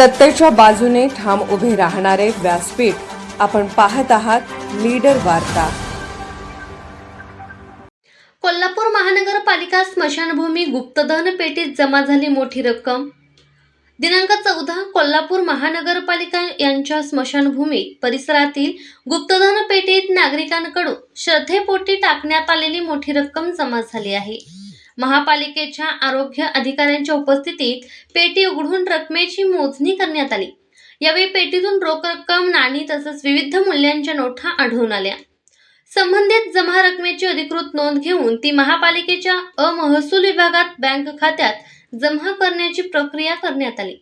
सत्तेच्या बाजूने ठाम उभे राहणारे व्यासपीठ आपण पाहत आहात लीडर वार्ता। कोल्हापूर महानगरपालिका स्मशानभूमी गुप्तधन पेटीत जमा झाली मोठी रक्कम। दिनांक 14 कोल्हापूर महानगरपालिका यांच्या स्मशानभूमी परिसरातील गुप्तधन पेटीत नागरिकांकडून श्रद्धेपोटी टाकण्यात आलेली मोठी रक्कम जमा झाली आहे। महापालिकेच्या आरोग्य अधिकाऱ्यांच्या उपस्थितीत पेटी उघडून रकमेची मोजणी करण्यात आली। यावेळी पेटीतून रोख रक्कम, नाणी तसेच विविध मूल्यांच्या नोटा आढळून आल्या। संबंधित जमा रकमेची अधिकृत नोंद घेऊन ती महापालिकेच्या महसूल विभागात बँक खात्यात जमा करण्याची प्रक्रिया करण्यात आली।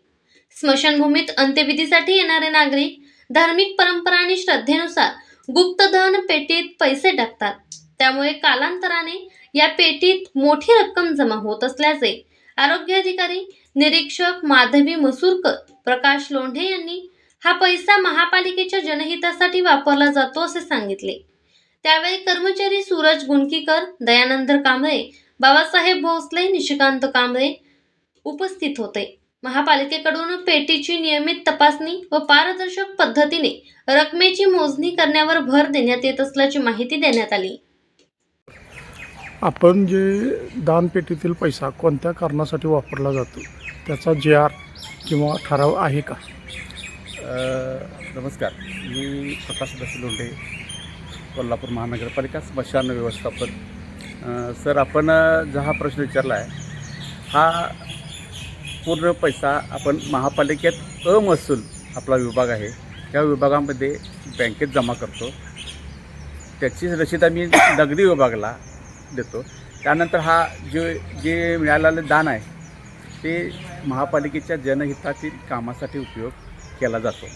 स्मशानभूमीत अंत्यविधीसाठी येणारे नागरिक धार्मिक परंपरा आणि श्रद्धेनुसार गुप्तधन पेटीत पैसे टाकतात। त्यामुळे कालांतराने या पेटीत मोठी रक्कम जमा होत असल्याचे आरोग्य अधिकारी निरीक्षक माधवी मसूरकर, प्रकाश लोंढे यांनी हा पैसा महापालिकेच्या जनहितासाठी वापरला जातो असे सांगितले। त्यावेळी कर्मचारी सूरज गुंकीकर, दयानंद कांबळे, बाबासाहेब भोसले, निशिकांत कांबळे उपस्थित होते। महापालिकेकडून पेटीची नियमित तपासणी व पारदर्शक पद्धतीने रकमेची मोजणी करण्यावर भर देण्यात येत असल्याची माहिती देण्यात आली। आपण जे दानपेटीतील पैसा कोणत्या कारणासाठी वापरला जातो त्याचा JR किंवा ठराव आहे का? नमस्कार, मी प्रकाश लोंढे, कोल्हापूर महानगरपालिका स्मशान व्यवस्थापन। सर, आपण जो हा प्रश्न विचारला आहे, हा पूर्ण पैसा आपण महापालिकेत महसूल आपला विभाग आहे, त्या विभागामध्ये बँकेत जमा करतो। त्याची रसीद आम्ही नगदी विभागाला देतो। त्यानंतर हा जे मिळालेलं दान आहे ते महापालिकेच्या जनहितातील कामासाठी उपयोग केला जातो।